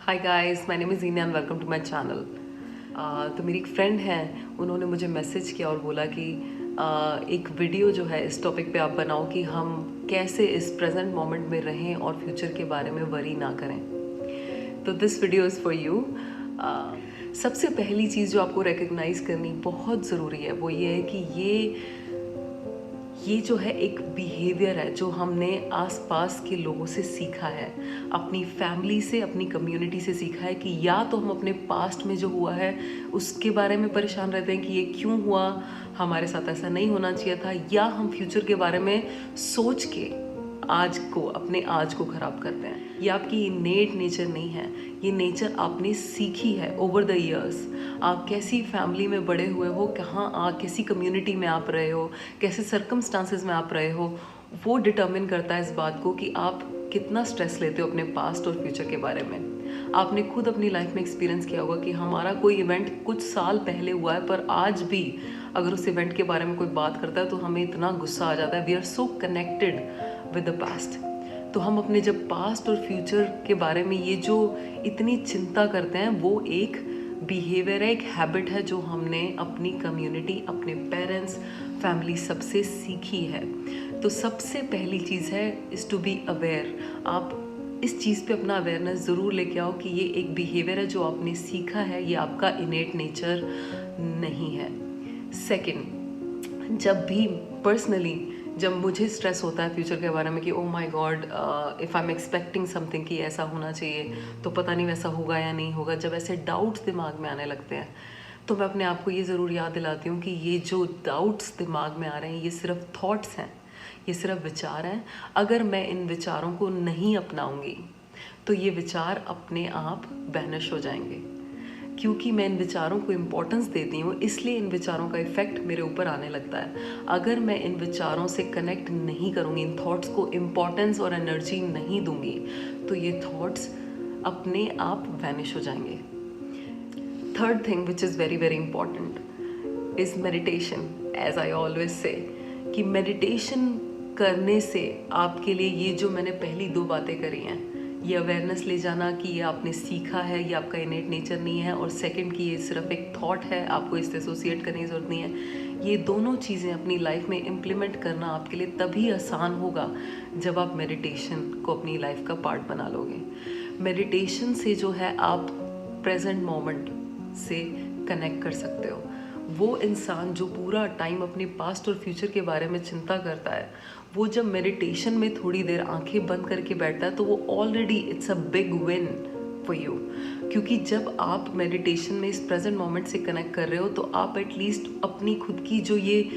Hi guys, my name is Eena and welcome to my channel. तो मेरी एक friend है, उन्होंने मुझे मैसेज किया और बोला कि एक वीडियो जो है इस टॉपिक पे आप बनाओ कि हम कैसे इस प्रेजेंट मोमेंट में रहें और फ्यूचर के बारे में वरी ना करें। तो this video is for you. सबसे पहली चीज़ जो आपको रिकग्नाइज़ करनी बहुत ज़रूरी है वो ये है कि ये जो है एक बिहेवियर है जो हमने आसपास के लोगों से सीखा है, अपनी फैमिली से, अपनी कम्युनिटी से सीखा है कि या तो हम अपने पास्ट में जो हुआ है उसके बारे में परेशान रहते हैं कि ये क्यों हुआ, हमारे साथ ऐसा नहीं होना चाहिए था, या हम फ्यूचर के बारे में सोच के अपने आज को ख़राब करते हैं। ये आपकी इनेट नेचर नहीं है, ये नेचर आपने सीखी है ओवर द ईयर्स। आप कैसी फैमिली में बड़े हुए हो, कैसी कम्युनिटी में आप रहे हो, कैसे सर्कमस्टांसेस में आप रहे हो, वो डिटर्मिन करता है इस बात को कि आप कितना स्ट्रेस लेते हो अपने पास्ट और फ्यूचर के बारे में। आपने खुद अपनी लाइफ में एक्सपीरियंस किया होगा कि हमारा कोई इवेंट कुछ साल पहले हुआ है, पर आज भी अगर उस इवेंट के बारे में कोई बात करता है तो हमें इतना गुस्सा आ जाता है। We are so connected with the past. तो हम अपने जब पास्ट और फ्यूचर के बारे में ये जो इतनी चिंता करते हैं, वो एक बिहेवियर है, एक हैबिट है जो हमने अपनी कम्युनिटी, अपने पेरेंट्स, फैमिली सबसे सीखी है। तो सबसे पहली चीज़ है इज़ टू बी अवेयर। आप इस चीज़ पे अपना अवेयरनेस ज़रूर लेके आओ कि ये एक बिहेवियर है जो आपने सीखा है, ये आपका इनेट नेचर नहीं है। सेकंड, जब मुझे स्ट्रेस होता है फ्यूचर के बारे में कि oh my God, if I am expecting something कि ऐसा होना चाहिए तो पता नहीं वैसा होगा या नहीं होगा, जब ऐसे डाउट्स दिमाग में आने लगते हैं तो मैं अपने आप को ये ज़रूर याद दिलाती हूँ कि ये जो डाउट्स दिमाग में आ रहे हैं ये सिर्फ थॉट्स हैं, ये सिर्फ विचार हैं। अगर मैं इन विचारों को नहीं अपनाऊंगी तो ये विचार अपने आप वैनिश हो जाएंगे। क्योंकि मैं इन विचारों को इम्पोर्टेंस देती हूँ, इसलिए इन विचारों का इफ़ेक्ट मेरे ऊपर आने लगता है। अगर मैं इन विचारों से कनेक्ट नहीं करूँगी, इन थॉट्स को इम्पोर्टेंस और एनर्जी नहीं दूँगी, तो ये थॉट्स अपने आप वैनिश हो जाएंगे। Third thing which is very very important is meditation. As I always say कि मेडिटेशन करने से आपके लिए ये जो मैंने पहली दो बातें करी हैं, ये अवेयरनेस ले जाना कि ये आपने सीखा है, ये आपका इनेट नेचर नहीं है, और सेकंड कि ये सिर्फ एक थॉट है, आपको इससे एसोसिएट करने की ज़रूरत नहीं है, ये दोनों चीज़ें अपनी लाइफ में इम्प्लीमेंट करना आपके लिए तभी आसान होगा जब आप मेडिटेशन को अपनी लाइफ का पार्ट बना लोगे। मेडिटेशन से जो है आप प्रेजेंट मोमेंट से कनेक्ट कर सकते हो। वो इंसान जो पूरा टाइम अपने पास्ट और फ्यूचर के बारे में चिंता करता है, वो जब मेडिटेशन में थोड़ी देर आंखें बंद करके बैठता है तो वो already it's a big win for you. क्योंकि जब आप मेडिटेशन में इस प्रेजेंट मोमेंट से कनेक्ट कर रहे हो तो आप एटलीस्ट अपनी खुद की जो ये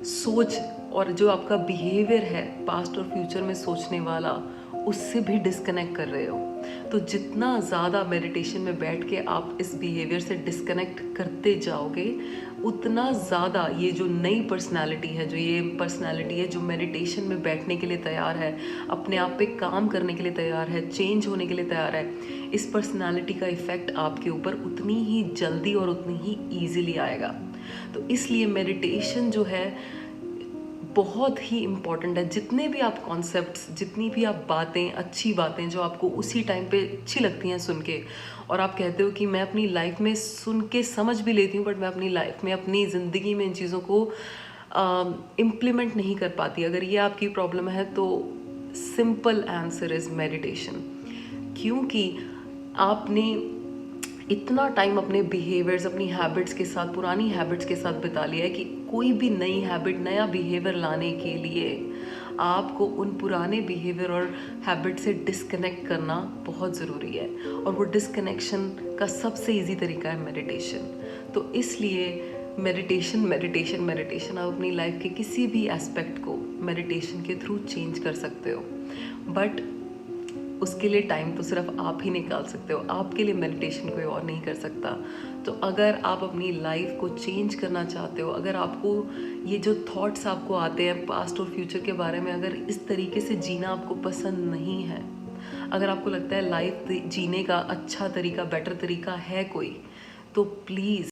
सोच और जो आपका बिहेवियर है पास्ट और फ्यूचर में सोचने वाला, उससे भी डिस्कनेक्ट कर रहे हो। तो जितना ज़्यादा मेडिटेशन में बैठ के आप इस बिहेवियर से डिस्कनेक्ट करते जाओगे, उतना ज़्यादा ये जो नई पर्सनालिटी है, जो मेडिटेशन में बैठने के लिए तैयार है, अपने आप पे काम करने के लिए तैयार है, चेंज होने के लिए तैयार है, इस पर्सनालिटी का इफ़ेक्ट आपके ऊपर उतनी ही जल्दी और उतनी ही ईजिली आएगा। तो इसलिए मेडिटेशन जो है बहुत ही इम्पॉर्टेंट है। जितने भी आप कॉन्सेप्ट्स, जितनी भी आप बातें, अच्छी बातें जो आपको उसी टाइम पे अच्छी लगती हैं सुन के, और आप कहते हो कि मैं अपनी लाइफ में सुन के समझ भी लेती हूँ बट मैं अपनी लाइफ में, अपनी ज़िंदगी में इन चीज़ों को इम्प्लीमेंट नहीं कर पाती, अगर ये आपकी प्रॉब्लम है तो सिंपल आंसर इज़ मेडिटेशन। क्योंकि आपने इतना टाइम अपने बिहेवियर्स, अपनी हैबिट्स के साथ, पुरानी हैबिट्स के साथ बिता लिया है कि कोई भी नई हैबिट, नया बिहेवियर लाने के लिए आपको उन पुराने बिहेवियर और हैबिट से डिस्कनेक्ट करना बहुत ज़रूरी है, और वो डिस्कनेक्शन का सबसे इजी तरीका है मेडिटेशन। तो इसलिए मेडिटेशन मेडिटेशन मेडिटेशन, आप अपनी लाइफ के किसी भी एस्पेक्ट को मेडिटेशन के थ्रू चेंज कर सकते हो, बट उसके लिए टाइम तो सिर्फ आप ही निकाल सकते हो। आपके लिए मेडिटेशन कोई और नहीं कर सकता। तो अगर आप अपनी लाइफ को चेंज करना चाहते हो, अगर आपको ये जो थॉट्स आपको आते हैं पास्ट और फ्यूचर के बारे में, अगर इस तरीके से जीना आपको पसंद नहीं है, अगर आपको लगता है लाइफ जीने का अच्छा तरीका, बेटर तरीका है कोई, तो प्लीज़